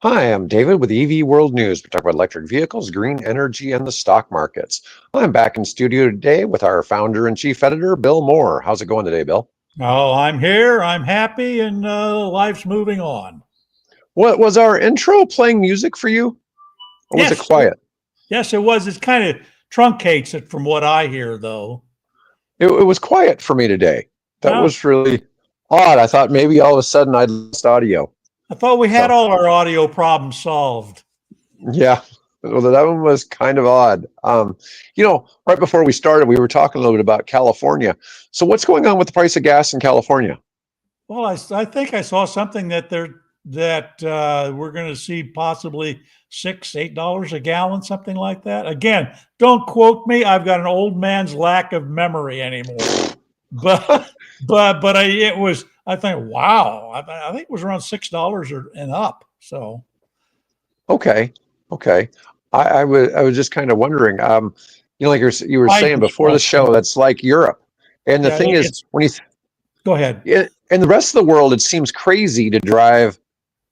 Hi, I'm David with EV World News. We talk about electric vehicles, green energy, and the stock markets. I'm back in studio today with our founder and chief editor, Bill Moore. How's it going today, Bill? Oh, I'm here. I'm happy, and life's moving on. What was our intro playing music for you, or was it Yes, quiet? yes, it was. It kind of truncates it from what I hear, though. It was quiet for me today. That Yeah, was really odd. I thought maybe all of a sudden I'd lost audio. I thought we had So, all our audio problems solved. yeah, well, that one was kind of odd. Right before we started, we were talking a little bit about California. So, what's going on with the price of gas in California? Well, I think I saw something that we're going to see possibly $6, $8 a gallon, something like that. Again, don't quote me. I've got an old man's lack of memory anymore. But it was. I think wow. I think it was around $6 or and up. So Okay, okay. I was just kind of wondering. Like you were saying Biden's before the fault. show, that's like Europe. And the Yeah, thing is, it's. when you Go ahead. in the rest of the world, it seems crazy to drive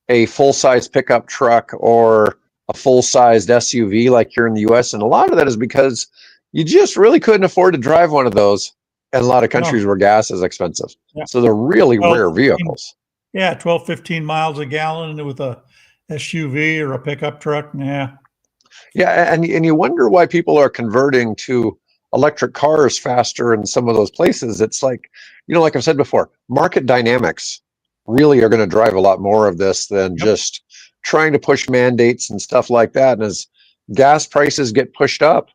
a full-size pickup truck or a full-sized SUV like here in the U.S. And a lot of that is because you just really couldn't afford to drive one of those in a lot of No. countries where gas is expensive. Yeah. So they're really 12, rare 15, vehicles. yeah, 12, 15 miles a gallon with a SUV or a pickup truck. Yeah. Yeah, and you wonder why people are converting to electric cars faster in some of those places. It's like, like I've said before, market dynamics really are going to drive a lot more of this than Yep. just trying to push mandates and stuff like that. And as gas prices get pushed up,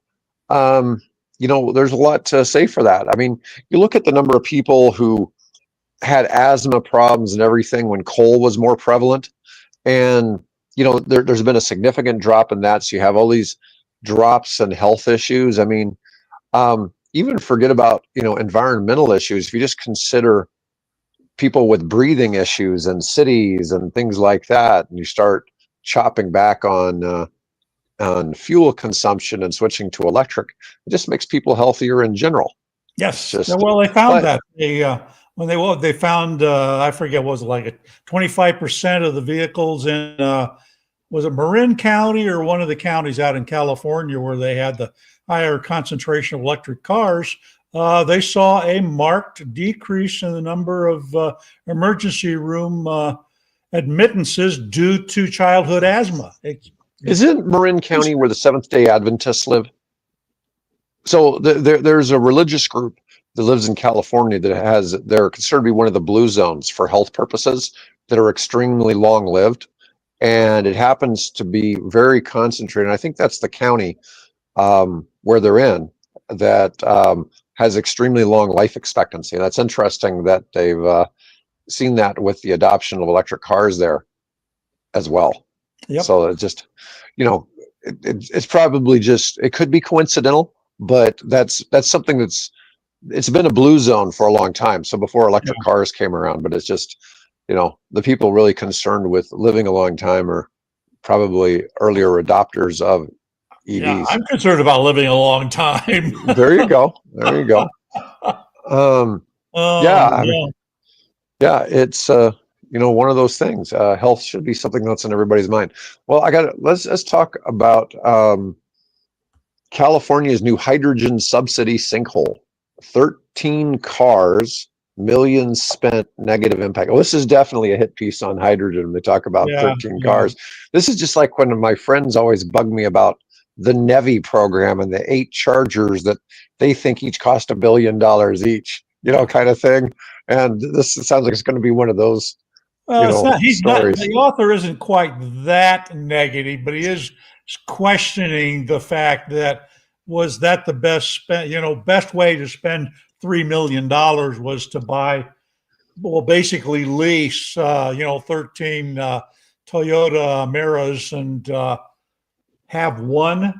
um, there's a lot to say for that. I mean, you look at the number of people who had asthma problems and everything when coal was more prevalent, and there's been a significant drop in that. So you have all these drops and health issues. I mean, even forget about environmental issues. If you just consider people with breathing issues in cities and things like that, and you start chopping back on fuel consumption and switching to electric, it just makes people healthier in general. It's Yes. Yeah, just, well, they found but that when they found I forget what was it, like a 25% of the vehicles in was it Marin County or one of the counties out in California where they had the higher concentration of electric cars. They saw a marked decrease in the number of emergency room admittances due to childhood asthma. isn't Marin County where the Seventh-day Adventists live? So there's a religious group that lives in California they're considered to be one of the blue zones for health purposes that are extremely long lived. And it happens to be very concentrated. I think that's the county where they're in that has extremely long life expectancy. And that's interesting that they've seen that with the adoption of electric cars there as well. Yep. So it's just, you know, it's probably just, it could be coincidental, but that's something it's been a blue zone for a long time. So before electric Yeah. cars came around, but it's just, the people really concerned with living a long time are probably earlier adopters of Yeah, EVs. I'm concerned about living a long time. There you go. There you go. Um, Oh yeah, I mean, yeah. yeah, it's one of those things. Health should be something that's in everybody's mind. Well, let's talk about California's new hydrogen subsidy sinkhole. 13 cars, millions spent, negative impact. Oh, this is definitely a hit piece on hydrogen. They talk about Yeah, 13 yeah. cars. This is just like when my friends always bug me about the NEVI program and the 8 chargers that they think each cost $1 billion each, kind of thing. And this sounds like it's going to be one of those, Well, it's not. He's not. stories. The author isn't quite that negative, but he is questioning the fact that was that the best spend. Best way to spend $3 million was to buy, well, basically lease. 13 Toyota Miras and have one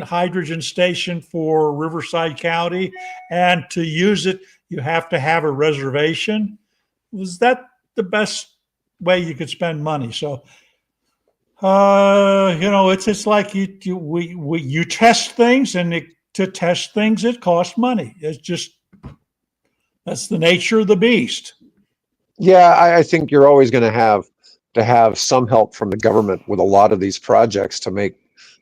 hydrogen station for Riverside County, and to use it, you have to have a reservation. Was that the best way you could spend money? So, it's just like you test things, and to test things, it costs money. It's just that's the nature of the beast. Yeah, I think you're always going to have to have some help from the government with a lot of these projects to make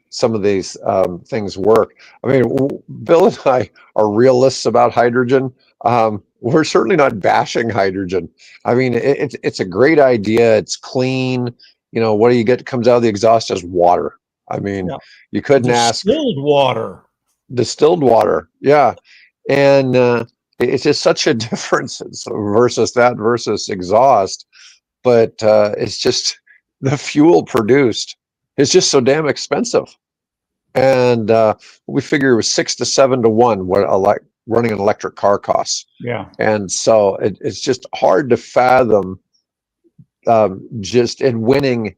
some of these things work. I mean, Bill and I are realists about hydrogen. We're certainly not bashing hydrogen. I mean, it's a great idea. It's clean. You know, what do you get comes out of the exhaust as water. I mean, Yeah. you couldn't ask. Distilled water. Distilled water, yeah. And it's just such a difference versus exhaust. But it's just the fuel produced is just so damn expensive. And we figure it was 6 to 7 to 1 what running an electric car costs. Yeah. And so it's just hard to fathom just in winning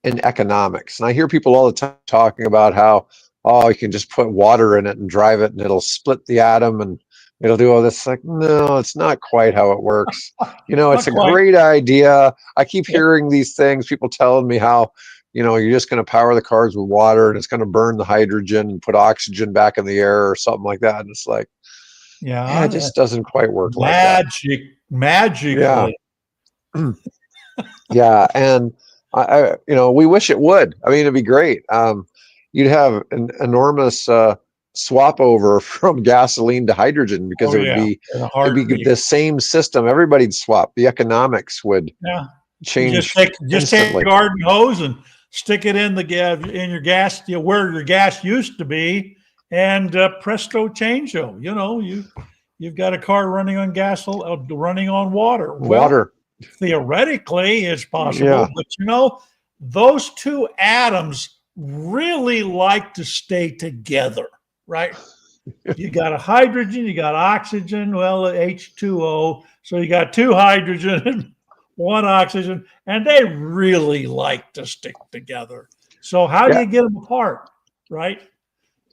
in economics. And I hear people all the time talking about how, oh, you can just put water in it and drive it and it'll split the atom and it'll do all this. Like, no, it's not quite how it works. You know, it's a great idea. I keep hearing these things, people telling me how, you know, you're just going to power the cars with water and it's going to burn the hydrogen and put oxygen back in the air or something like that. And it's like, yeah, it just doesn't quite work like that. Magically. Yeah. Yeah. And I, you know, we wish it would. I mean, it'd be great. You'd have an enormous swap over from gasoline to hydrogen because it'd be the same system. Everybody'd swap. The economics would change. Just take a garden hose and stick it in your gas, where your gas used to be, and presto changeo. You know, you've got a car running on running on water. Water. Theoretically, it's possible, but you know, those two atoms really like to stay together, right? You got a hydrogen, you got oxygen, well, H2O, so you got two hydrogen and one oxygen, and they really like to stick together. So how do you get them apart, right?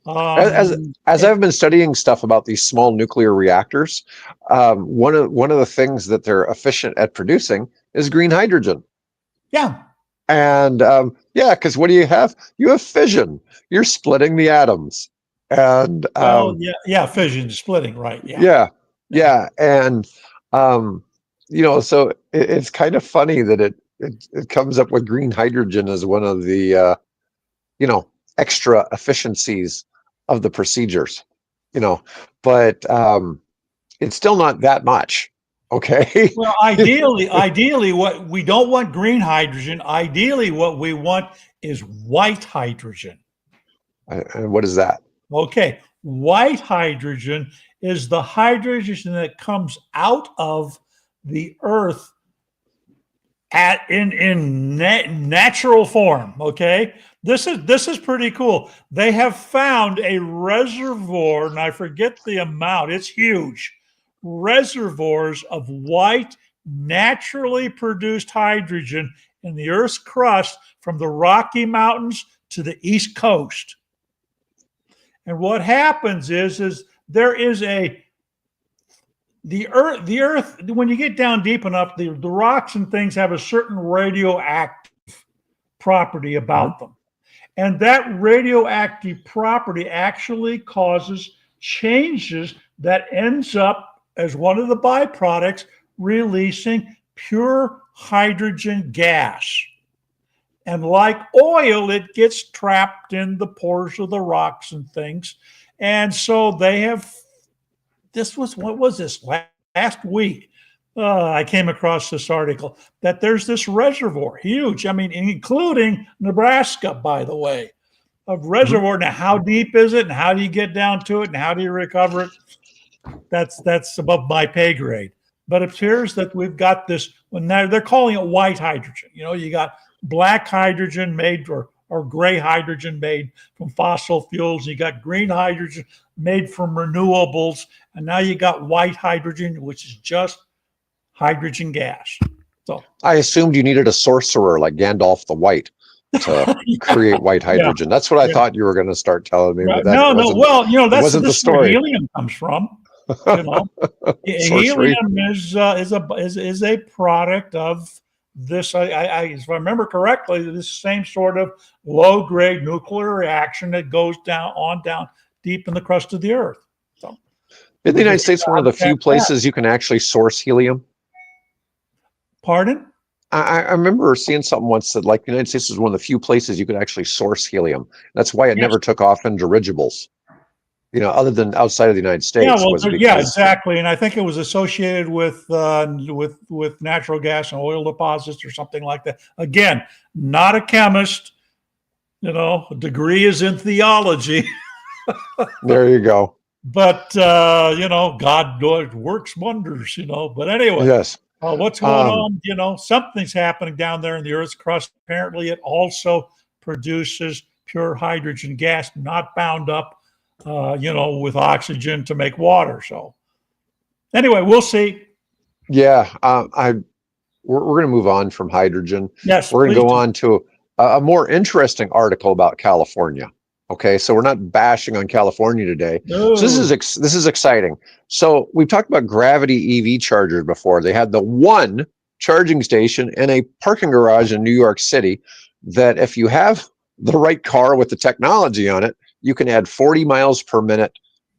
As I've been studying stuff about these small nuclear reactors, one of the things that they're efficient at producing is green hydrogen. Yeah. And because what do you have? You have fission. You're splitting the atoms. And fission, splitting, right? Yeah. And you know, so it's kind of funny that it comes up with green hydrogen as one of the you know, extra efficiencies of the procedures, you know, but it's still not that much. Okay. Well, ideally, what we don't want green hydrogen. Ideally, what we want is white hydrogen. And what is that? Okay. White hydrogen is the hydrogen that comes out of the earth in natural form. Okay. This is pretty cool. They have found a reservoir, and I forget the amount. It's huge. Reservoirs of white, naturally produced hydrogen in the Earth's crust from the Rocky Mountains to the East Coast. And what happens is there is the earth, when you get down deep enough, the rocks and things have a certain radioactive property about them. And that radioactive property actually causes changes that ends up as one of the byproducts releasing pure hydrogen gas. And like oil, it gets trapped in the pores of the rocks and things. And so they have, what was this, last week? I came across this article that there's this reservoir, huge. I mean, including Nebraska, by the way, of reservoir. Now, how deep is it, and how do you get down to it, and how do you recover it? That's above my pay grade. But it appears that we've got this. Well, now they're calling it white hydrogen. You know, you got black hydrogen made or gray hydrogen made from fossil fuels. You got green hydrogen made from renewables, and now you got white hydrogen, which is just hydrogen gas. So I assumed you needed a sorcerer like Gandalf the White to create white hydrogen. That's what I thought you were going to start telling me. Right. But that well, you know, that's the story. Where helium comes from. You know, helium is a product of this. If I remember correctly, this same sort of low-grade nuclear reaction that goes down deep in the crust of the Earth. So, in the United States, one of the few places you can actually source helium. Pardon? I remember seeing something once that like the United States was one of the few places you could actually source helium. That's why it Yes. never took off in dirigibles. Other than outside of the United Yeah, States, well, was yeah, because exactly, and I think it was associated with natural gas and oil deposits or something like that. Again, not a chemist, a degree is in theology, there you go. but God works wonders. But anyway, Yes. what's going Um, on? Something's happening down there in the Earth's crust. Apparently, it also produces pure hydrogen gas, not bound up, with oxygen to make water. So anyway, we'll see. yeah. We're going to move on from hydrogen. Yes, We're going to please go do. on to a more interesting article about California. Okay, so we're not bashing on California today. So No. this is exciting. So we've talked about gravity EV chargers before. They had the one charging station in a parking garage in New York City that if you have the right car with the technology on it, you can add 40 miles per minute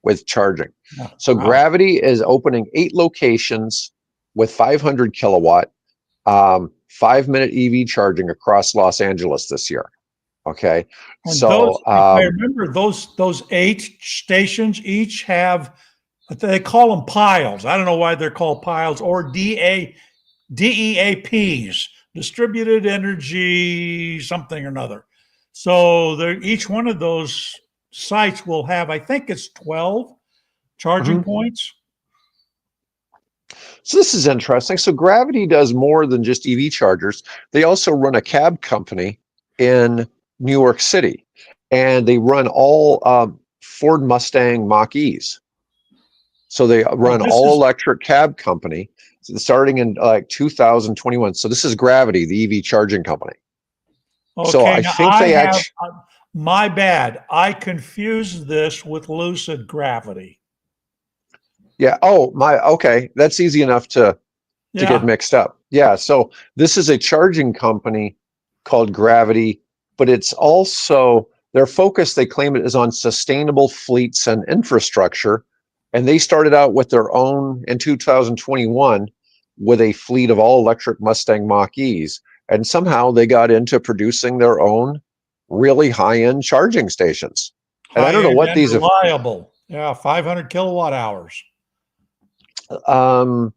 with charging. Oh, So wow. Gravity is opening 8 locations with 500 kilowatt 5-minute EV charging across Los Angeles this year. Okay, And those, so if I remember, those 8 stations each have, they call them piles. I don't know why they're called piles, or DEAPs, distributed energy something or another. So each one of those sites will have, I think it's 12 charging points. So this is interesting. So Gravity does more than just EV chargers. They also run a cab company in New York City, and they run all Ford Mustang Mach-E's. So they Oh, run this all is electric cab company starting in like 2021. So this is Gravity, the EV charging company. So okay. I Now think I they have, actually, my bad. I confused this with lucid gravity. yeah. Oh my, okay. That's easy enough to get Yeah. mixed up. Yeah, so this is a charging company called Gravity, but it's also their focus, they claim it is on sustainable fleets and infrastructure. And they started out with their own in 2021 with a fleet of all electric Mustang Mach-E's. And somehow they got into producing their own really high end charging stations. And I High don't know end what and these have. reliable. Yeah. 500 kilowatt hours. Um,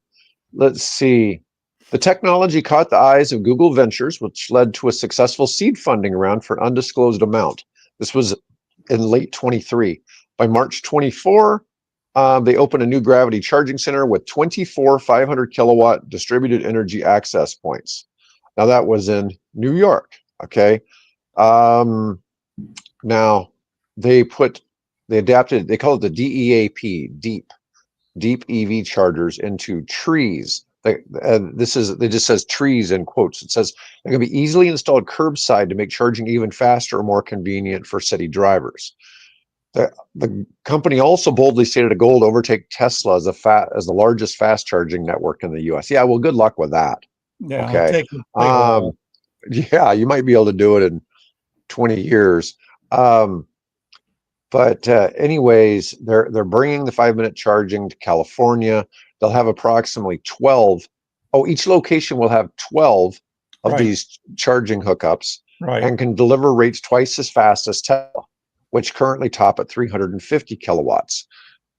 let's see. The technology caught the eyes of Google Ventures, which led to a successful seed funding round for an undisclosed amount. This was in late 23. By March 24, they opened a new gravity charging center with 24 500 kilowatt distributed energy access points. Now that was in New York. Okay. Um, now they adapted, they call it the DEAP, deep EV chargers into trees. It just says trees in quotes. It says they're going to be easily installed curbside to make charging even faster or more convenient for city drivers. The company also boldly stated a goal to overtake Tesla as the largest fast charging network in the U.S. Yeah, well, good luck with that. Yeah. It'll Okay, take a while. yeah, you might be able to do it in 20 years. But anyways, they're bringing the 5-minute charging to California. They'll have approximately 12. Oh, each location will have 12 of Right. these charging hookups Right. and can deliver rates twice as fast as Tesla, which currently top at 350 kilowatts.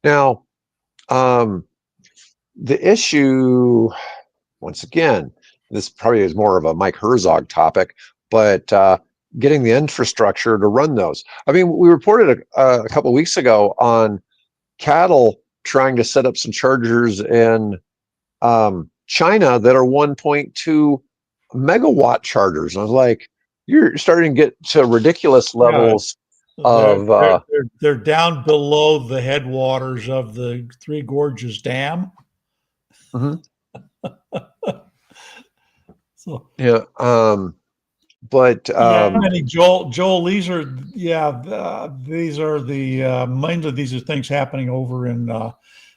Now, the issue, once again, this probably is more of a Mike Herzog topic, but getting the infrastructure to run those. I mean, we reported a couple of weeks ago on cattle trying to set up some chargers in China that are 1.2 megawatt chargers. I was like, you're starting to get to ridiculous Yeah. levels They're, of they're, they're, they're down below the headwaters of the Three Gorges Dam. mhm. So Yeah, but yeah, and Joel, these are the mainly these are things happening over in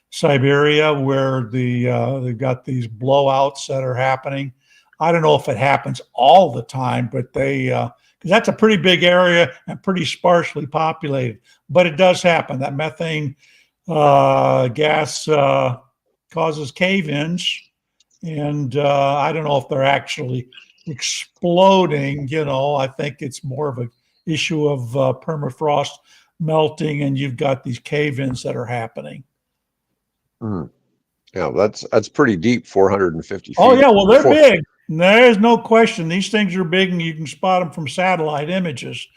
Siberia where they've got these blowouts that are happening. I don't know if it happens all the time, but because that's a pretty big area and pretty sparsely populated, but it does happen. That methane gas causes cave-ins and I don't know if they're actually exploding. I think it's more of an issue of permafrost melting, and you've got these cave-ins that are happening. Mm. Yeah, that's pretty deep, 450 feet. Oh yeah, well they're big. There's no question. These things are big, and you can spot them from satellite images.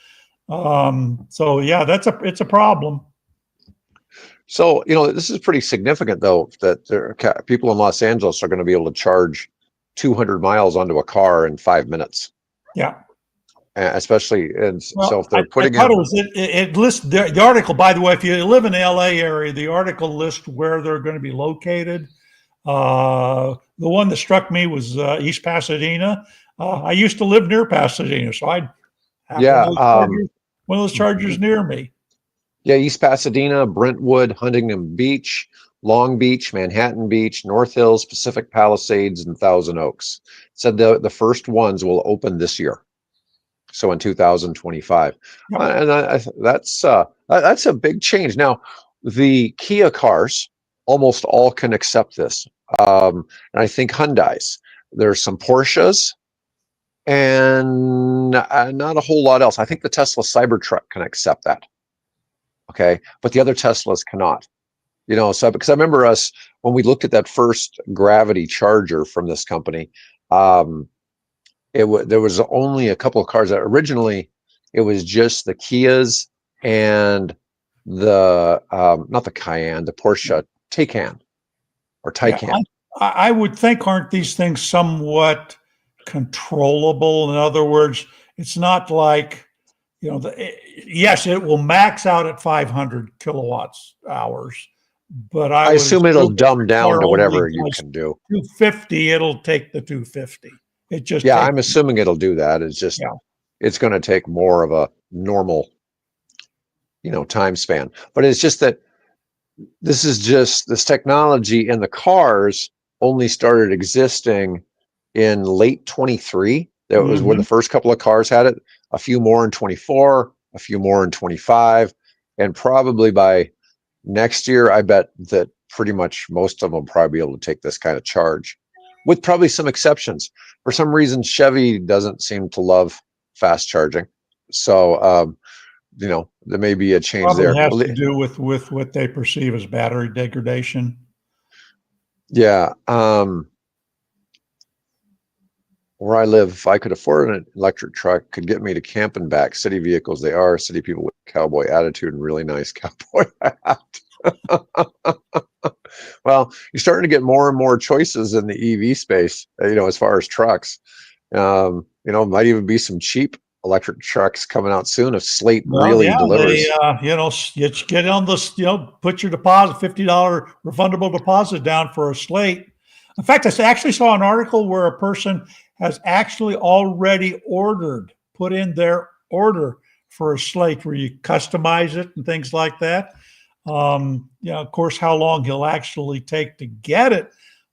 So yeah, it's a problem. So, this is pretty significant, though, that people in Los Angeles are going to be able to charge 200 miles onto a car in 5 minutes. Yeah. Especially, so if they're I thought it lists the article, by the way, if you live in the LA area, the article lists where they're going to be located. The one that struck me was East Pasadena. I used to live near Pasadena, so I'd have one of those chargers near me. Yeah, East Pasadena, Brentwood, Huntington Beach, Long Beach, Manhattan Beach, North Hills, Pacific Palisades, and Thousand Oaks. Said the first ones will open this year, so in 2025. Yep. And that's a big change. Now, the Kia cars almost all can accept this, and I think Hyundai's. There's some Porsches, and not a whole lot else. I think the Tesla Cybertruck can accept that. Okay, but the other Teslas cannot. So because I remember us when we looked at that first gravity charger from this company, there was only a couple of cars that originally it was just the Kias and the not the Cayenne, the Porsche Taycan or Taycan. Yeah, I would think, aren't these things somewhat controllable? In other words, it's not like, yes, it will max out at 500 kilowatts hours, but I assume it'll dumb down to whatever you can do. 250, it'll take the 250. It just I'm assuming it'll do that. It's just it's going to take more of a normal, time span. But it's just that this technology in the cars only started existing in late 23. That was when the first couple of cars had it. A few more in 24, a few more in 25, and probably by next year, I bet that pretty much most of them will probably be able to take this kind of charge, with probably some exceptions. For some reason, Chevy doesn't seem to love fast charging, so there may be a change probably there. Has to do with what they perceive as battery degradation. Yeah. Where I live, if I could afford an electric truck, could get me to camp and back. City vehicles, they are city people with cowboy attitude and really nice cowboy hat. Well, you're starting to get more and more choices in the EV space, as far as trucks. Might even be some cheap electric trucks coming out soon if Slate really delivers. You get on this, put your deposit, $50 refundable deposit down for a Slate. In fact, I actually saw an article where a person has actually already put in their order for a Slate where you customize it and things like that. Of course, how long he'll actually take to get it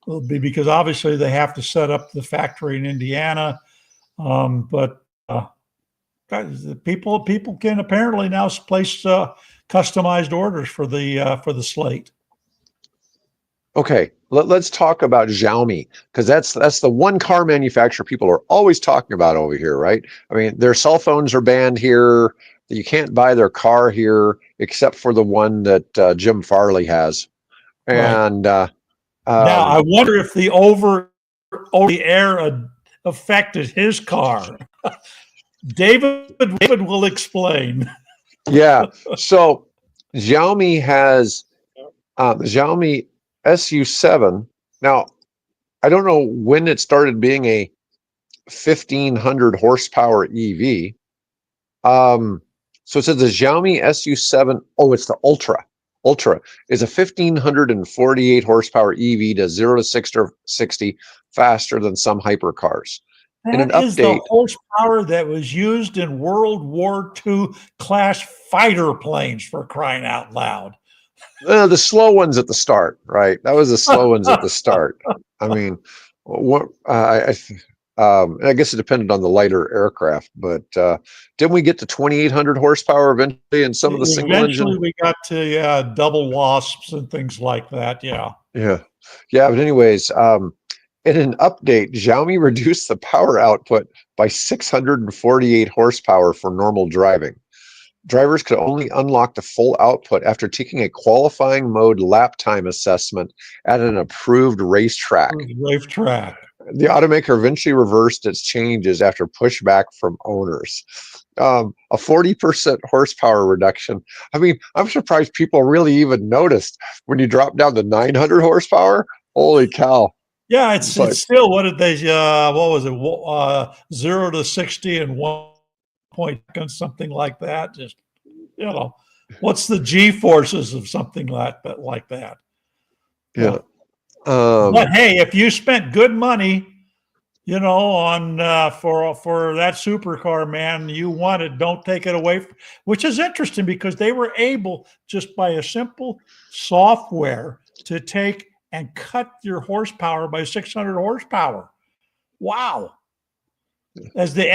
will be, because obviously they have to set up the factory in Indiana. But people can apparently now place customized orders for the Slate. Okay, let's talk about Xiaomi, because that's the one car manufacturer people are always talking about over here, right? I mean, their cell phones are banned here. You can't buy their car here except for the one that Jim Farley has. And now I wonder if the over the air affected his car. David will explain. Yeah, so Xiaomi has Xiaomi SU7. Now, I don't know when it started being a 1,500 horsepower EV. So it says the Xiaomi SU7. Oh, it's the Ultra. Ultra is a 1,548 horsepower EV to 0 to 60 faster than some hypercars. That is the horsepower that was used in World War II class fighter planes, for crying out loud. The slow ones at the start, right? That was the slow ones at the start. I mean, I guess it depended on the lighter aircraft, but didn't we get to 2,800 horsepower eventually in some of the single engine? Eventually, we got to double wasps and things like that. Yeah. But anyways, In an update, Xiaomi reduced the power output by 648 horsepower for normal driving. Drivers could only unlock the full output after taking a qualifying mode lap time assessment at an approved racetrack. Racetrack. The automaker eventually reversed its changes after pushback from owners. A 40% horsepower reduction. I mean, I'm surprised people really even noticed when you drop down to 900 horsepower. Holy cow. Yeah, it's still, what did they, what was it, 0 to 60 in 1 point, something like that. Just, what's the G forces of something like that? Yeah. But hey, if you spent good money, on for that supercar, man, you want it. Don't take it away. Which is interesting because they were able, just by a simple software, to take and cut your horsepower by 600 horsepower. Wow. As they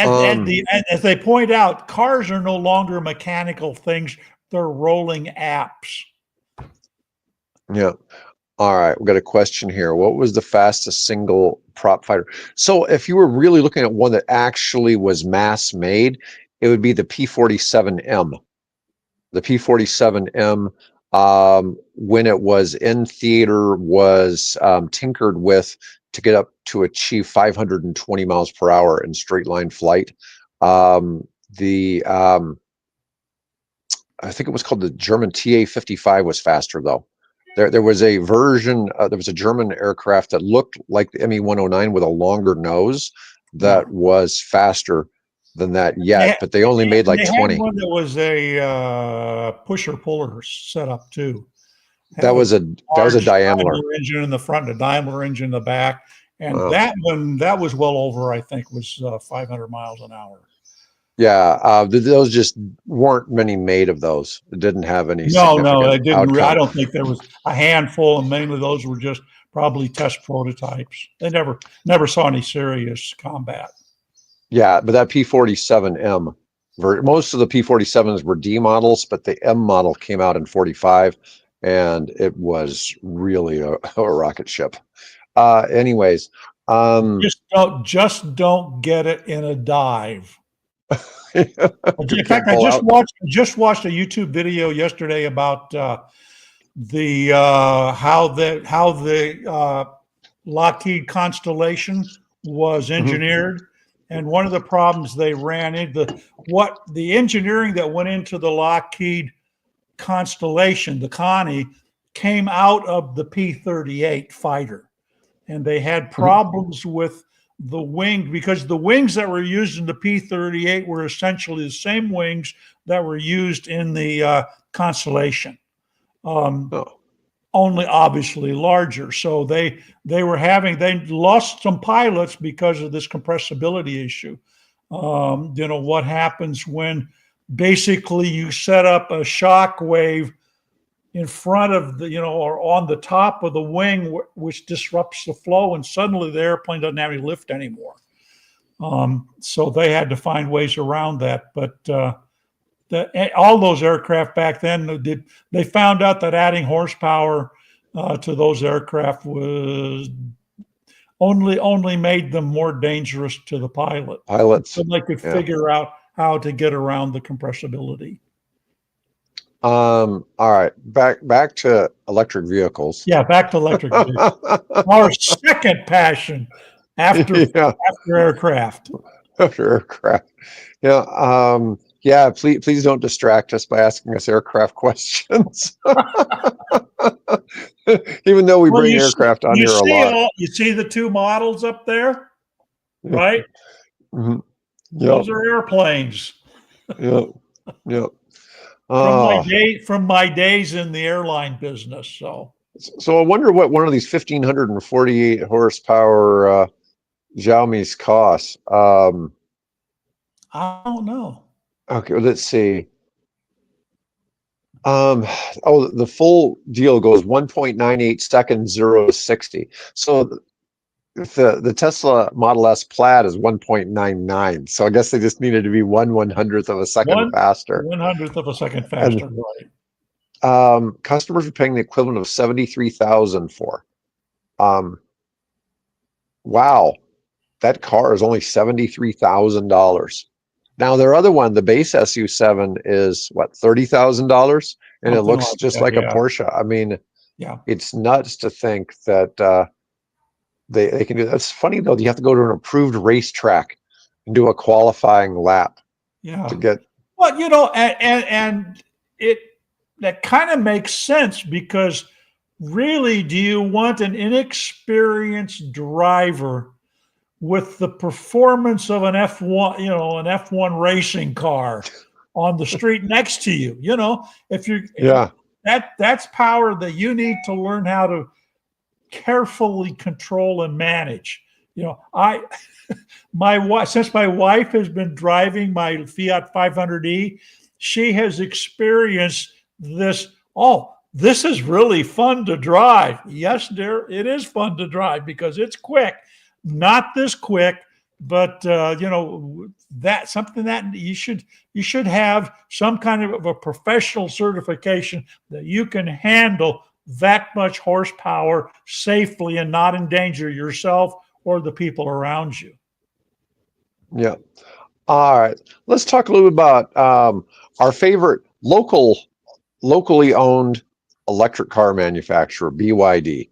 point out, cars are no longer mechanical things. They're rolling apps. Yeah. All right. We got a question here. What was the fastest single prop fighter? So if you were really looking at one that actually was mass made, it would be the P-47M. The P-47M, when it was in theater, was tinkered with to get up to achieve 520 miles per hour in straight line flight. I think it was called the German TA-55 was faster though. There was a version, there was a German aircraft that looked like the ME-109 with a longer nose that was faster than that yet, but they only made like 20. Had one that was a pusher-puller setup too. That was a Daimler engine in the front, a Daimler engine in the back, and that one was well over, I think, was 500 miles an hour. Yeah, those just weren't many made of those. It didn't have any. No, it didn't. Outcome. I don't think there was a handful, and mainly those were just probably test prototypes. They never saw any serious combat. Yeah, but that P-47M, most of the P-47s were D models, but the M model came out in 45, and it was really a rocket ship. Anyways, just don't get it in a dive. In fact, I just watched a YouTube video yesterday about how the Lockheed Constellation was engineered, and one of the problems they ran into the engineering that went into the Lockheed Constellation, the Connie, came out of the P-38 fighter, and they had problems with the wing, because the wings that were used in the P-38 were essentially the same wings that were used in the Constellation, only obviously larger. So they lost some pilots because of this compressibility issue. What happens when basically you set up a shock wave in front of the, or on the top of the wing, which disrupts the flow, and suddenly the airplane doesn't have any lift anymore. So they had to find ways around that. But all those aircraft back then, they found out that adding horsepower to those aircraft was only made them more dangerous to the pilots. So they could figure out how to get around the compressibility. All right, back to electric vehicles. Yeah, back to electric vehicles. Our second passion after aircraft. After aircraft. Please don't distract us by asking us aircraft questions. Even though we bring aircraft on here a lot. You see the two models up there, right? Those are airplanes. Yep. From my days in the airline business. So I wonder what one of these 1,548 horsepower Xiaomi's costs. I don't know. Okay, let's see. The full deal goes 1.98 seconds, 0 to 60. So the Tesla Model S Plaid is 1.99. So I guess they just needed to be 1/100th of a second faster. 1/100th of a second faster, right? Customers are paying the equivalent of $73,000 for. Wow, that car is only $73,000. Now their other one, the base SU7, is what, $30,000, and it Something looks like just that. like a Yeah. Porsche. I mean, Yeah. it's nuts to think that they can do that. It's funny though. You have to go to an approved racetrack and do a qualifying lap to Yeah. get. Well, and it that kind of makes sense because really, do you want an inexperienced driver with the performance of an F1, an F1 racing car on the street next to you? If you Yeah, that's power that you need to learn how to carefully control and manage. I my wife, since my wife has been driving my Fiat 500e, she has experienced this. Oh, this is really fun to drive. Yes, dear, it is fun to drive because it's quick. Not this quick, but that's something that you should have some kind of a professional certification that you can handle that much horsepower safely and not endanger yourself or the people around you. yeah. All right. Let's talk a little bit about our favorite locally owned electric car manufacturer, BYD.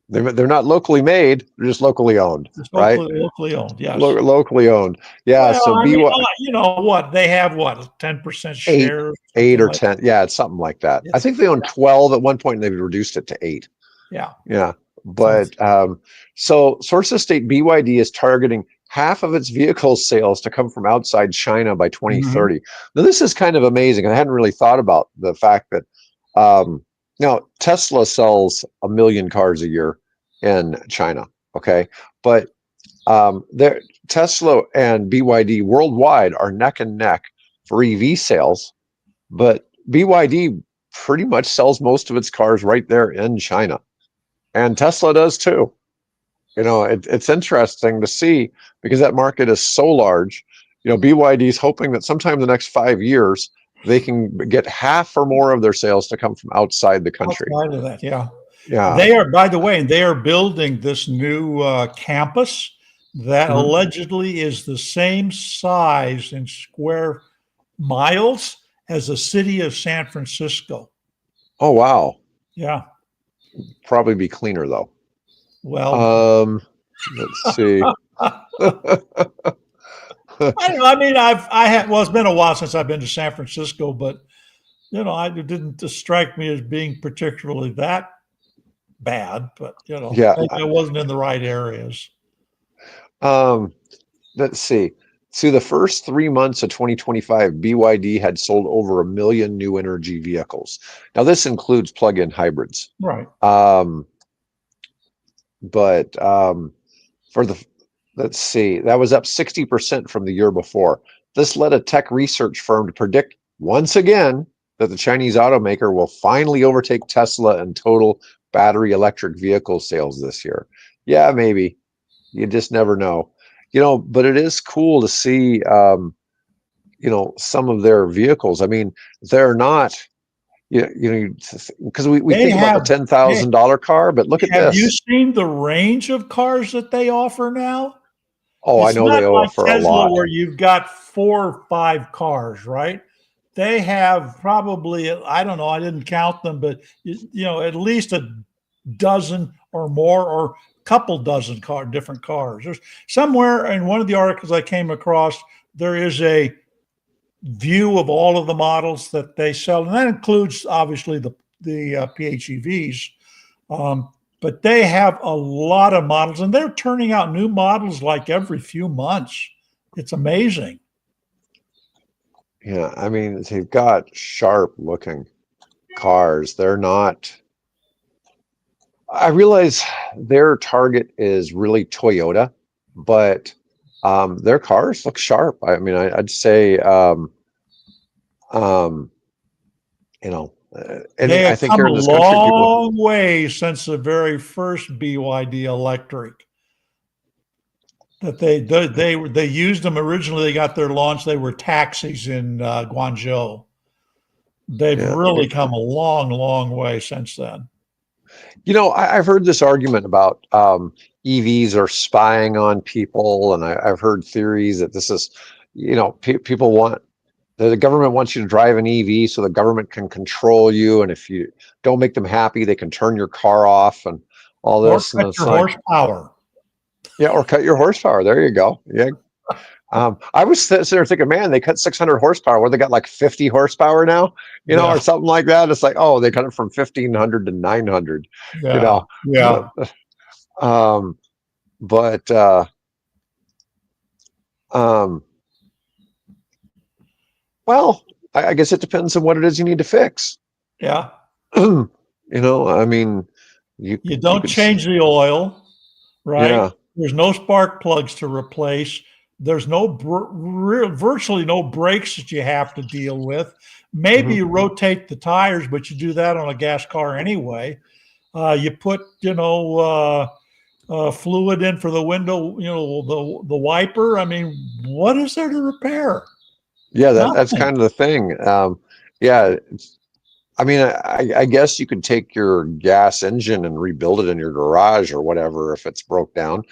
They're not locally made; they're just locally owned, It's right? locally owned, yes. Locally owned. Yeah. Well, So I mean, BYD. you know what? They have what, 10% eight, share, eight something or like 10. Yeah, it's something like that. that. I think they owned 12 at one point, and they've reduced it to 8. Yeah. Yeah, Something. but so sources state BYD is targeting half of its vehicle sales to come from outside China by Mhm. 2030. Now, this is kind of amazing. I hadn't really thought about the fact that now Tesla sells 1 million cars a year in China. Okay, but there Tesla and BYD worldwide are neck and neck for EV sales, but BYD pretty much sells most of its cars right there in China, and Tesla does too. It's interesting to see because that market is so large. BYD is hoping that sometime in the next 5 years they can get half or more of their sales to come from outside the country. Outside of that, yeah. Yeah. They are, by the way, and they are building this new campus that Mhm. allegedly is the same size in square miles as the city of San Francisco. Oh wow. Yeah. Probably be cleaner though. Well, Let's see. I don't know. I mean, well, it's been a while since I've been to San Francisco, but it didn't strike me as being particularly that bad. But Yeah. maybe I wasn't in the right areas. Um, let's see. Through the first 3 months of 2025, BYD had sold over 1 million new energy vehicles. Now, this includes plug-in hybrids. Right. But let's see, that was up 60% from the year before. This led a tech research firm to predict once again that the Chinese automaker will finally overtake Tesla in total battery electric vehicle sales this year. Yeah, maybe. You just never know. But it is cool to see, some of their vehicles. I mean, they're not, because we They think about the have. $10,000 car, but look at Have you this. seen the range of cars that they offer now? Oh, I It's know not they like offer a Tesla lot. where you've got 4 or 5 cars, right? They have probably, I don't know, I didn't count them, but at least a dozen or more, or a couple dozen different cars. There's somewhere in one of the articles I came across, there is a view of all of the models that they sell, and that includes obviously the PHEVs. But they have a lot of models, and they're turning out new models like every few months. It's amazing. Yeah, I mean, they've got sharp looking cars. They're not, I realize their target is really Toyota, but their cars look sharp. I mean, I'd say, um, and They I have think come here a in this country, people, long way since the very first BYD electric. That they used them originally. They got their launch. They were taxis in Guangzhou. They've yeah. really come a long, long way since then. I've heard this argument about, EVs are spying on people, and I've heard theories that this is, people want the government wants you to drive an EV so the government can control you, and if you don't make them happy, they can turn your car off and all Or this. And cut it's your like, horsepower. yeah, or cut your horsepower. There you go. Yeah. I was sitting there thinking, man, they cut 600 horsepower. Where they got like 50 horsepower now, Yeah. or something like that. It's like, oh, they cut it from 1500 to 900. Yeah. Yeah. Um, but um, well, I guess it depends on what it is you need to fix. Yeah. I mean, you don't could, change the oil, right? yeah. There's no spark plugs to replace. There's virtually no brakes that you have to deal with. Maybe you rotate the tires, but you do that on a gas car anyway. You put, fluid in for the window, the wiper. I mean, what is there to repair? Yeah, that's kind of the thing. Yeah, I mean, I guess you could take your gas engine and rebuild it in your garage or whatever if it's broke down,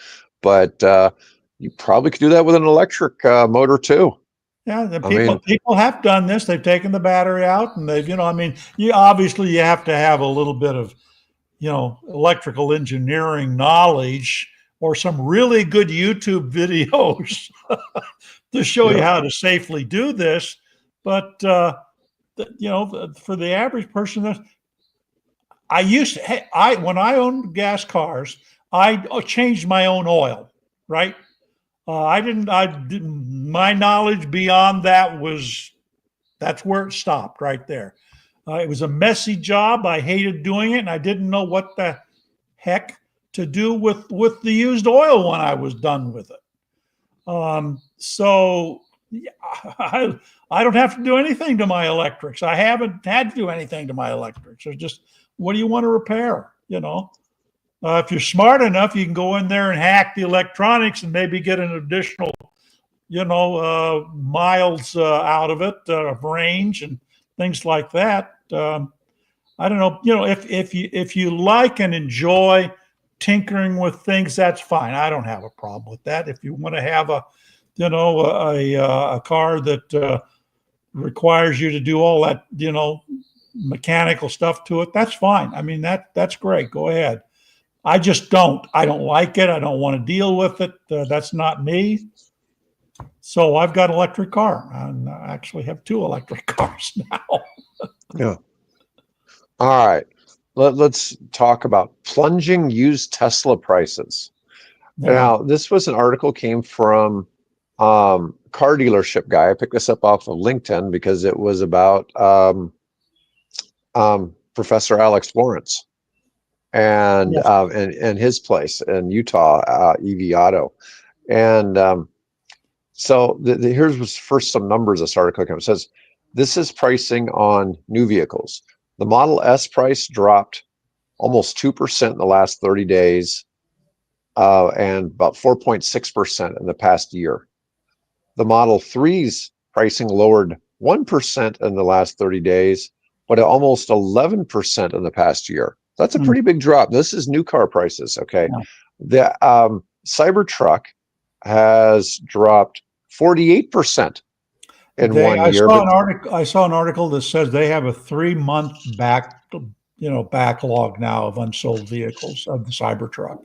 but you probably could do that with an electric motor too. Yeah, the people have done this. They've taken the battery out, and they've, you obviously have to have a little bit of, electrical engineering knowledge or some really good YouTube videos to show you how to safely do this. But for the average person, when I owned gas cars, I changed my own oil, right? I didn't, my knowledge beyond that that's where it stopped right there. It was a messy job. I hated doing it, and I didn't know what the heck to do with the used oil when I was done with it. So I don't have to do anything to my electrics. I haven't had to do anything to my electrics. It's just, what do you want to repair? If you're smart enough, you can go in there and hack the electronics and maybe get an additional, miles out of it, of range and things like that. I don't know. If you like and enjoy tinkering with things, that's fine. I don't have a problem with that. If you want to have a car that requires you to do all that, mechanical stuff to it, that's fine. I mean, that's great. Go ahead. I just don't. I don't like it. I don't want to deal with it. That's not me. So I've got an electric car. And I actually have 2 electric cars now. Yeah. All right. Let's talk about plunging used Tesla prices. Yeah. Now, this was an article came from car dealership guy. I picked this up off of LinkedIn because it was about Professor Alex Lawrence and his place in Utah, EV Auto. And so here's first some numbers this article comes. It says, this is pricing on new vehicles. The Model S price dropped almost 2% in the last 30 days and about 4.6% in the past year. The Model 3's pricing lowered 1% in the last 30 days, but almost 11% in the past year. That's a pretty big drop. This is new car prices, okay? Yeah. The Cybertruck has dropped 48% in 1 year. I saw an article that says they have a 3-month backlog now of unsold vehicles of the Cybertruck.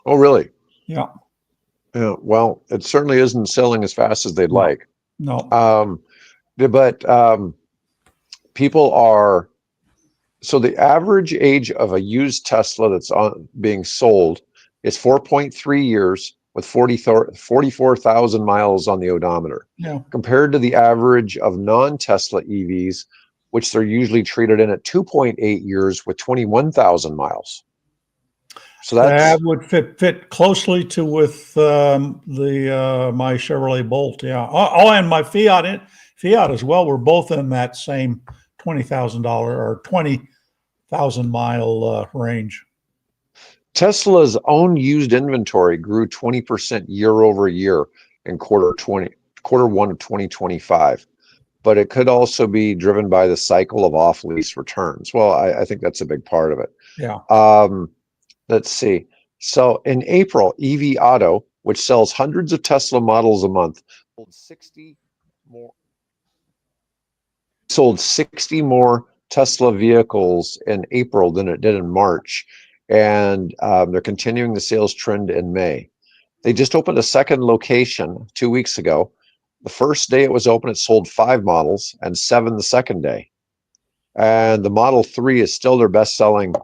Oh, really? Yeah. Yeah. Well, it certainly isn't selling as fast as they'd like. No. But people are. So the average age of a used Tesla that's being sold is 4.3 years with 44,000 miles on the odometer. Yeah. Compared to the average of non-Tesla EVs, which they're usually traded in at 2.8 years with 21,000 miles. So that would fit closely with my Chevrolet Bolt. Yeah. Oh, and my Fiat as well. We're both in that same $20,000 or 20,000 mile range. Tesla's own used inventory grew 20% year over year in quarter one of 2025, but it could also be driven by the cycle of off-lease returns. Well, I think that's a big part of it. Yeah. Let's see. So in April, EV Auto, which sells hundreds of Tesla models a month, sold 60 more Tesla vehicles in April than it did in March, and they're continuing the sales trend in May. They just opened a second location 2 weeks ago. The first day it was open, it sold 5 models and 7 the second day. And the Model 3 is still their best-selling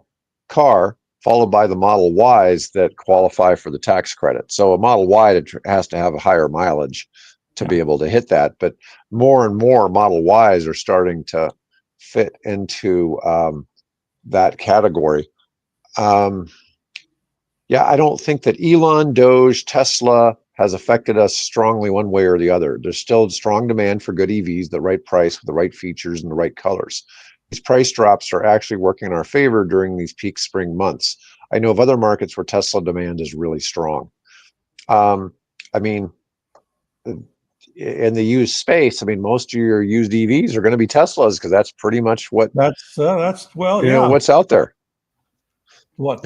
car, followed by the Model Ys that qualify for the tax credit. So a Model Y has to have a higher mileage to be able to hit that. But more and more Model Ys are starting to fit into that category. Yeah, I don't think that Elon, Doge, Tesla has affected us strongly one way or the other. There's still strong demand for good EVs, the right price with the right features and the right colors. These price drops are actually working in our favor during these peak spring months. I know of other markets where Tesla demand is really strong. I mean, in the used space, I mean, most of your used EVs are going to be Teslas because that's pretty much what what's out there. Up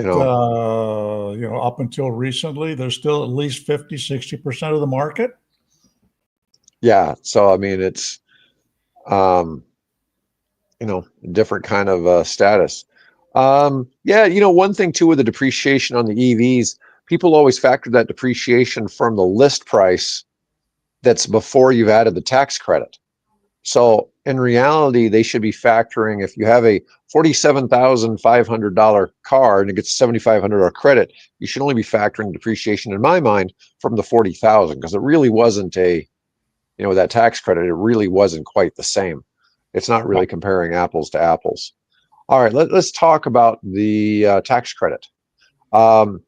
until recently, there's still at least 50-60% of the market. Yeah, so I mean, it's different kind of status. One thing too with the depreciation on the EVs, people always factor that depreciation from the list price that's before you've added the tax credit. So in reality, they should be factoring, if you have a $47,500 car and it gets $7,500 credit, you should only be factoring depreciation, in my mind, from the $40,000, because it really wasn't that tax credit, it really wasn't quite the same. It's not really comparing apples to apples. All right, let's talk about the tax credit. House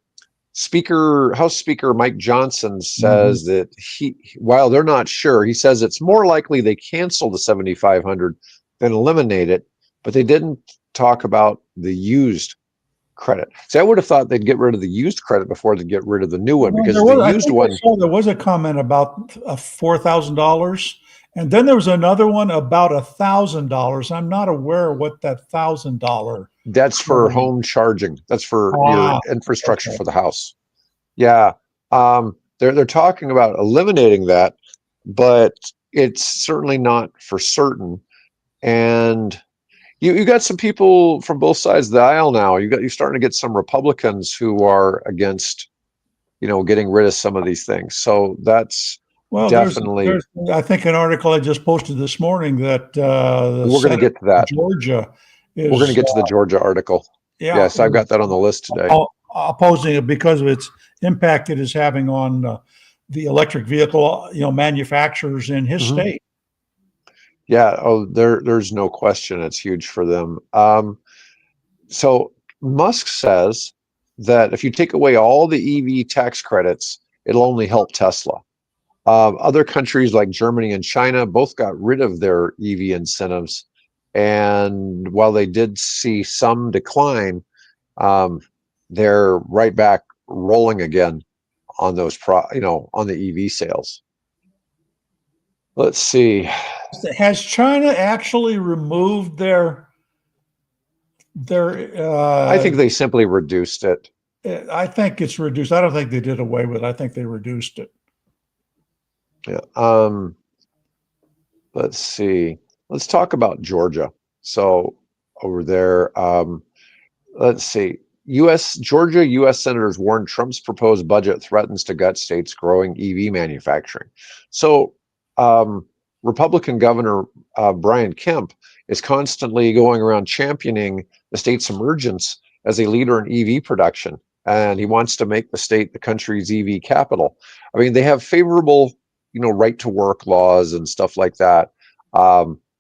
Speaker Mike Johnson says that while they're not sure, he says it's more likely they cancel the 7,500 than eliminate it, but they didn't talk about the used credit. So I would have thought they'd get rid of the used credit before they get rid of the new one, because there was a comment about $4,000, and then there was another one about $1,000. I'm not aware what that $1,000. That's for home charging. That's for your infrastructure for the house. Yeah, they're talking about eliminating that, but it's certainly not for certain. And you got some people from both sides of the aisle now. You're starting to get some Republicans who are against, getting rid of some of these things. So that's definitely. There's, I think, an article I just posted this morning that we're going to get to that. Georgia. We're going to get to the Georgia article. Yes, I've got that on the list today. Opposing it because of its impact it is having on the electric vehicle, manufacturers in his state. Yeah. Oh, there's no question. It's huge for them. So Musk says that if you take away all the EV tax credits, it'll only help Tesla. Other countries like Germany and China both got rid of their EV incentives. And while they did see some decline, they're right back rolling again on those on the EV sales. Let's see. Has China actually removed their I think they simply reduced it. I think it's reduced. I don't think they did away with it. I think they reduced it. Yeah. Let's see. Let's talk about Georgia. So over there, let's see. Georgia U.S. senators warn Trump's proposed budget threatens to gut states' growing EV manufacturing. So Republican Governor Brian Kemp is constantly going around championing the state's emergence as a leader in EV production, and he wants to make the state the country's EV capital. I mean, they have favorable, right to work laws and stuff like that,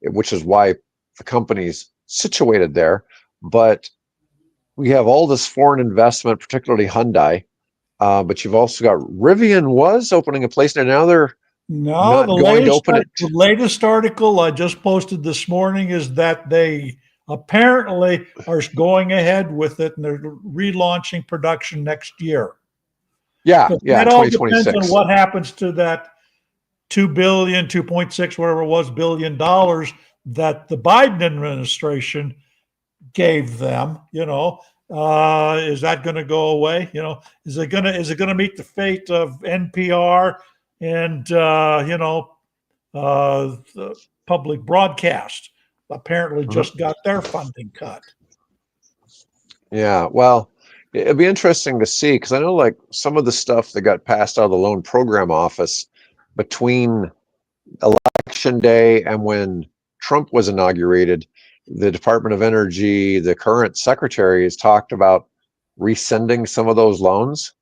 which is why the company's situated there. But we have all this foreign investment, particularly Hyundai. But you've also got Rivian was opening a place, and now they're not going to open it. The latest article I just posted this morning is that they apparently are going ahead with it, and they're relaunching production next year. Yeah, That all depends on what happens to that $2 billion, 2.6, whatever it was, $billion that the Biden administration gave them. Is that going to go away? Is it going to meet the fate of NPR and the public broadcast? Apparently, just got their funding cut. Yeah, well, it'd be interesting to see, because I know like some of the stuff that got passed out of the loan program office between election day and when Trump was inaugurated, the Department of Energy, the current secretary, has talked about rescinding some of those loans.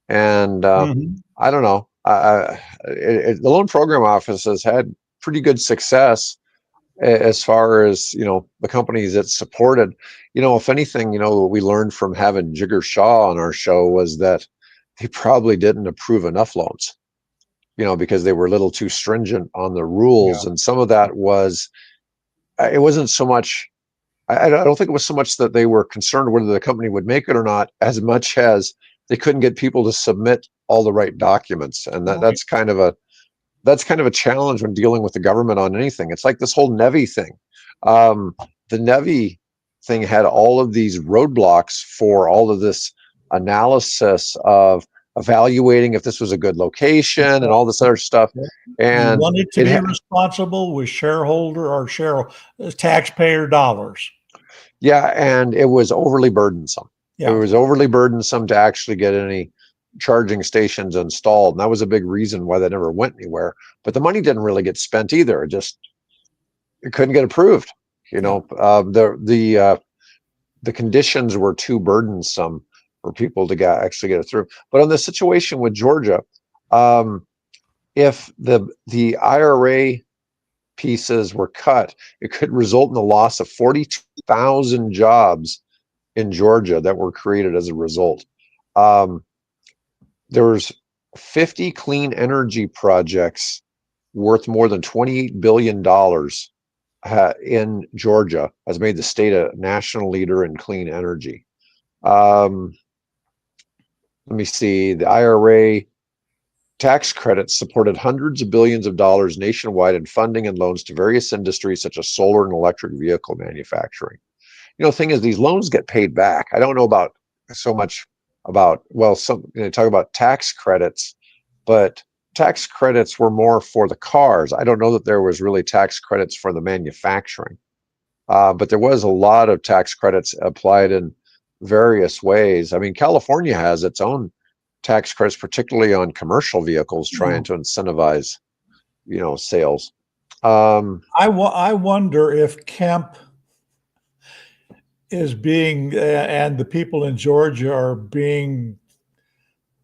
And I don't know. The loan program office has had pretty good success as far as the companies that supported. If anything, what we learned from having Jigger Shaw on our show was that they probably didn't approve enough loans, because they were a little too stringent on the rules. Yeah. And some of that was, it wasn't so much, I don't think it was so much that they were concerned whether the company would make it or not, as much as they couldn't get people to submit all the right documents. And that's kind of a challenge when dealing with the government on anything. It's like this whole NEVI thing. The NEVI thing had all of these roadblocks for all of this analysis of evaluating if this was a good location and all this other stuff. And you wanted to be responsible with taxpayer dollars. Yeah, and it was overly burdensome. Yeah. It was overly burdensome to actually get any charging stations installed, and that was a big reason why they never went anywhere. But the money didn't really get spent either. It couldn't get approved. The conditions were too burdensome for people to actually get it through. But on the situation with Georgia, if the IRA pieces were cut, it could result in the loss of 42,000 jobs in Georgia that were created as a result. There's 50 clean energy projects worth more than $28 billion in Georgia, has made the state a national leader in clean energy. Let me see. The IRA tax credits supported hundreds of billions of dollars nationwide in funding and loans to various industries such as solar and electric vehicle manufacturing. The thing is, these loans get paid back. I don't know about so much about, talk about tax credits, but tax credits were more for the cars. I don't know that there was really tax credits for the manufacturing, but there was a lot of tax credits applied in various ways. I mean, California has its own tax credits, particularly on commercial vehicles, trying to incentivize, sales. I wonder if Kemp is being, and the people in Georgia are being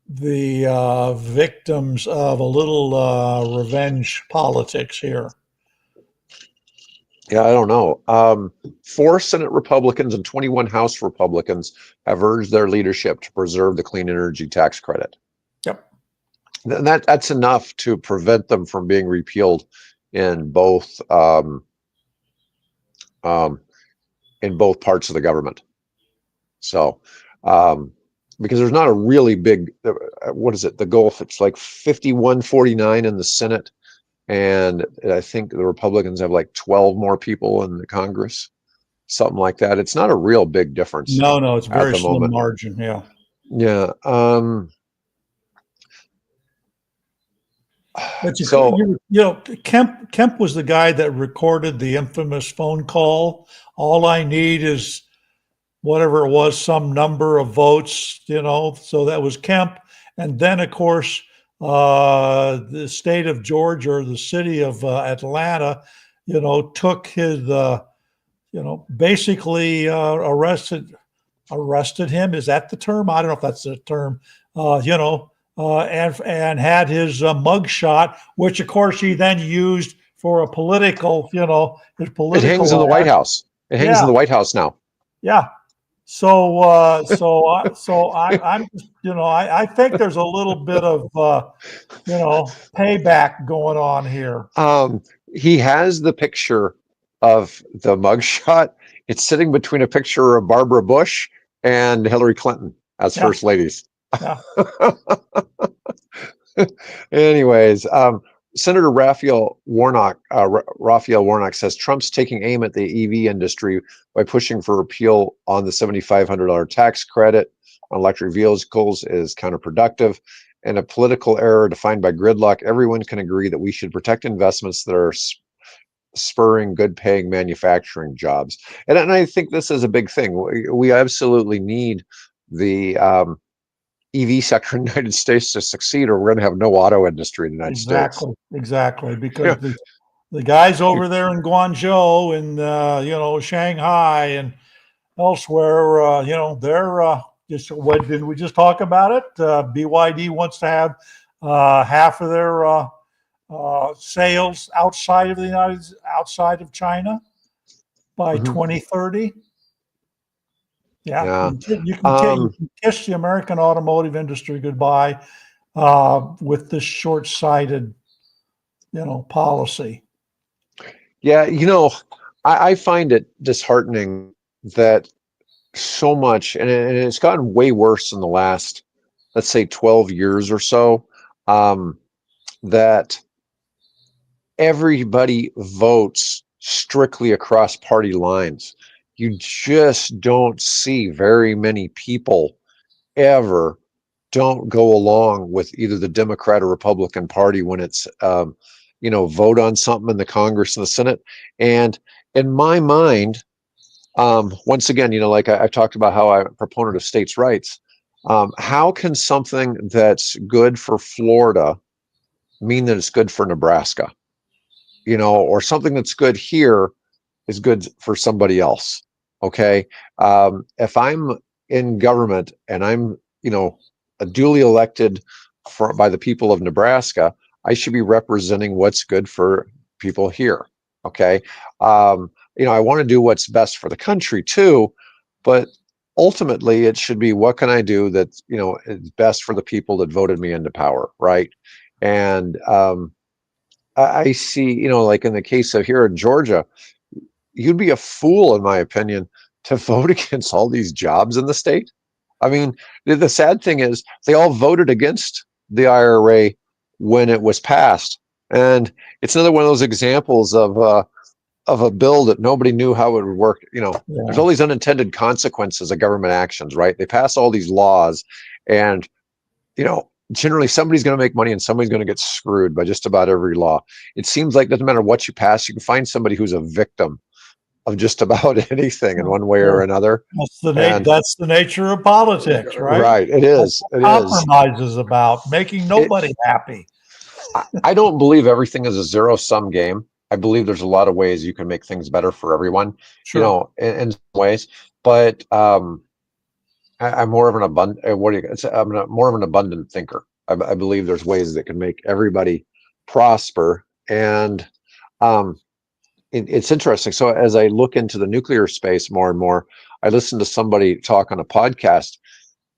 the victims of a little revenge politics here. Yeah, I don't know. 4 Senate Republicans and 21 House Republicans have urged their leadership to preserve the clean energy tax credit. Yep. And that's enough to prevent them from being repealed in both parts of the government. So, because there's not a really big, what is it? The Gulf, it's like 51-49 in the Senate. And I think the Republicans have like 12 more people in the Congress, something like that. It's not a real big difference. No, it's very slim margin. Yeah. Yeah. But Kemp was the guy that recorded the infamous phone call. All I need is whatever it was, some number of votes, so that was Kemp. And then, of course, the state of Georgia, or the city of Atlanta, took his, basically arrested him. Is that the term? I don't know if that's the term. And had his mugshot, which of course he then used for a political, his political. It hangs in the White House. It hangs in the White House now. Yeah. So I'm I think there's a little bit of payback going on here. He has the picture of the mugshot. It's sitting between a picture of Barbara Bush and Hillary Clinton as first ladies. Yeah. Anyways, Senator Raphael Warnock says Trump's taking aim at the EV industry by pushing for repeal on the $7,500 tax credit on electric vehicles is counterproductive and a political error defined by gridlock. Everyone can agree that we should protect investments that are spurring good-paying manufacturing jobs. And I think this is a big thing. We absolutely need the EV sector in the United States to succeed, or we're going to have no auto industry in the United States. Exactly. Because Yeah. the guys over there in Guangzhou and Shanghai and elsewhere, they're just what did we just talk about it? BYD wants to have half of their sales outside of China by Mhm. 2030. Yeah, Yeah. you can kiss the American automotive industry goodbye with this short-sighted, policy. Yeah, I find it disheartening that so much, and it's gotten way worse in the last, let's say, 12 years or so, that everybody votes strictly across party lines. You just don't see very many people ever don't go along with either the Democrat or Republican Party when it's, vote on something in the Congress and the Senate. And in my mind, once again, like I've talked about how I'm a proponent of states' rights. How can something that's good for Florida mean that it's good for Nebraska? Or something that's good here is good for somebody else. Okay. If I'm in government and I'm, a duly elected by the people of Nebraska, I should be representing what's good for people here. Okay. I want to do what's best for the country too, but ultimately it should be what can I do that, is best for the people that voted me into power. Right. And I see, like in the case of here in Georgia, you'd be a fool, in my opinion, to vote against all these jobs in the state. I mean, the sad thing is they all voted against the IRA when it was passed, and it's another one of those examples of a bill that nobody knew how it would work. There's all these unintended consequences of government actions, right? They pass all these laws, and generally somebody's going to make money and somebody's going to get screwed by just about every law. It seems like it doesn't matter what you pass, you can find somebody who's a victim of just about anything in one way or another. That's the nature of politics, right? Right. It is. It is. Compromise is about making nobody happy. I don't believe everything is a zero-sum game. I believe there's a lot of ways you can make things better for everyone, Sure. in some ways. But I'm more of an more of an abundant thinker. I believe there's ways that can make everybody prosper. And it's interesting. So as I look into the nuclear space more and more, I listened to somebody talk on a podcast,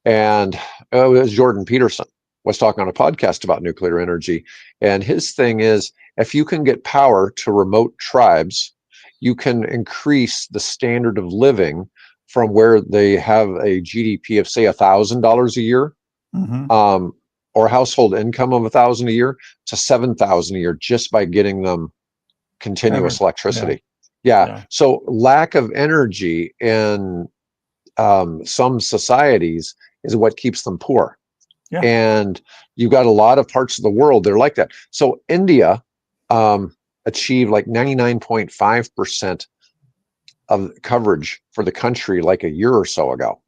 and it was Jordan Peterson was talking on a podcast about nuclear energy. And his thing is, if you can get power to remote tribes, you can increase the standard of living from where they have a GDP of say $1,000 a year, or household income of $1,000 a year to $7,000 a year just by getting them continuous electricity. Yeah. So lack of energy in some societies is what keeps them poor. Yeah. And you've got a lot of parts of the world that are like that. So India achieved like 99.5% of coverage for the country like a year or so ago.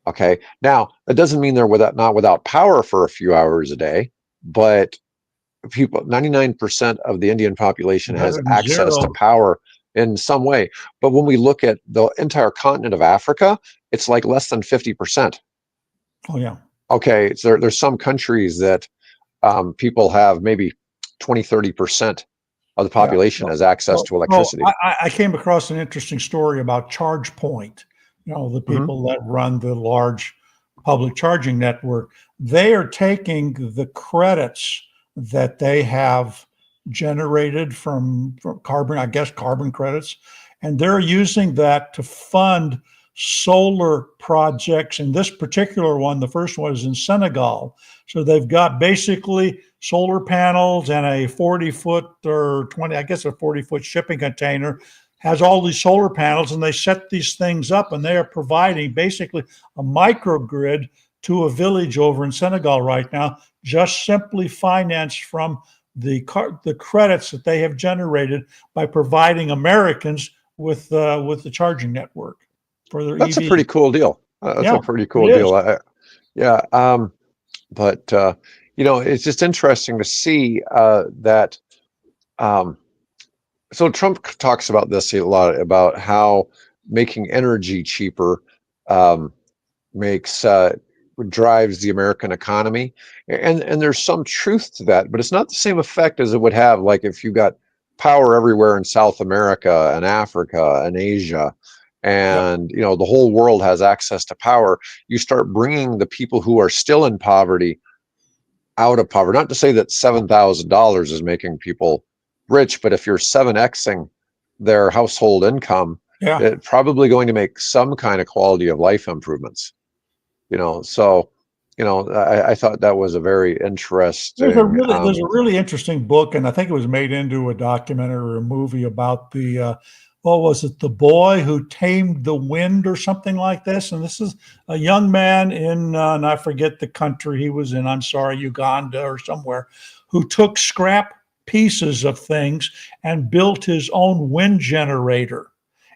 Okay. Now, that doesn't mean they're not without power for a few hours a day, but 99% of the Indian population has access to power in some way. But when we look at the entire continent of Africa, it's like less than 50%. Oh, yeah. Okay. So there's some countries that people have maybe 20-30% of the population has access to electricity. I came across an interesting story about ChargePoint, the people that run the large public charging network. They are taking the credits that they have generated from carbon credits, and they're using that to fund solar projects. And this particular one, the first one is in Senegal. So they've got basically solar panels and a 40-foot or 20, I guess a 40-foot shipping container has all these solar panels, and they set these things up, and they are providing basically a microgrid to a village over in Senegal right now, just simply financed from the credits that they have generated by providing Americans with the charging network for their That's EV. a pretty cool deal. That's a pretty cool deal. Yeah. But it's just interesting to see that. So Trump talks about this a lot, about how making energy cheaper makes drives the American economy, and there's some truth to that, but it's not the same effect as it would have like if you got power everywhere in South America and Africa and Asia, and the whole world has access to power. You start bringing the people who are still in poverty out of poverty. Not to say that $7,000 is making people rich, but if you're 7xing their household income, it's probably going to make some kind of quality of life improvements. So I thought that was a very interesting. There's a really interesting book, and I think it was made into a documentary or a movie about the what was it, the boy who tamed the wind or something like this. And this is a young man in and I forget the country he was in, I'm sorry, Uganda or somewhere, who took scrap pieces of things and built his own wind generator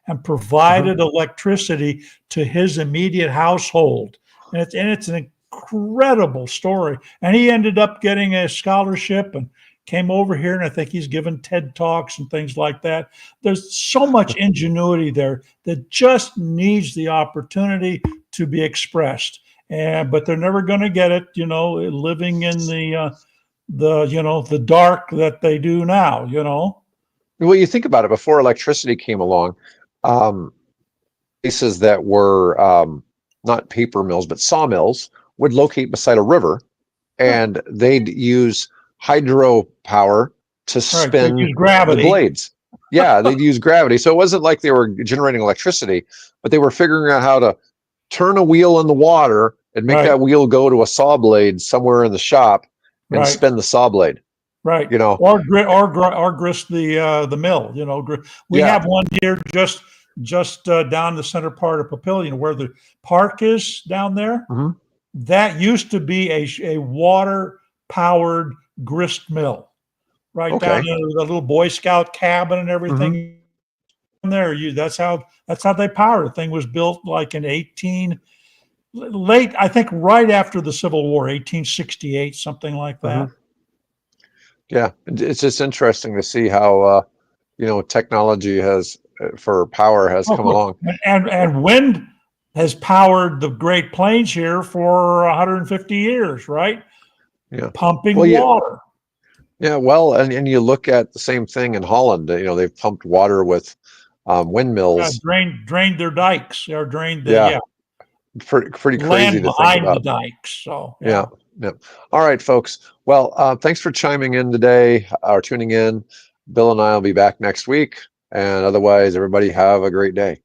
and provided electricity to his immediate household. And it's an incredible story. And he ended up getting a scholarship and came over here, and I think he's given TED Talks and things like that. There's so much ingenuity there that just needs the opportunity to be expressed. But they're never going to get it, living in the dark that they do now, Well, you think about it, before electricity came along, places that were not paper mills, but sawmills would locate beside a river, and they'd use hydropower to spin the blades. Yeah, they'd use gravity. So it wasn't like they were generating electricity, but they were figuring out how to turn a wheel in the water and make that wheel go to a saw blade somewhere in the shop and spin the saw blade. Right. Or grist the mill. We have one here just down the center part of Papillion where the park is down there. That used to be a water powered grist mill down there, the little Boy Scout cabin and everything there. That's how they powered it. Thing was built like in I think right after the Civil War, 1868, something like that. Yeah, it's just interesting to see how technology for power has come along, and wind has powered the Great Plains here for 150 years, right? Yeah, pumping water. Yeah, well, and you look at the same thing in Holland. They've pumped water with windmills. Drained their dikes or drained the pretty crazy land to think behind about. the dikes. So yeah. All right, folks. Well, thanks for chiming in today or tuning in. Bill and I will be back next week, and otherwise, everybody have a great day.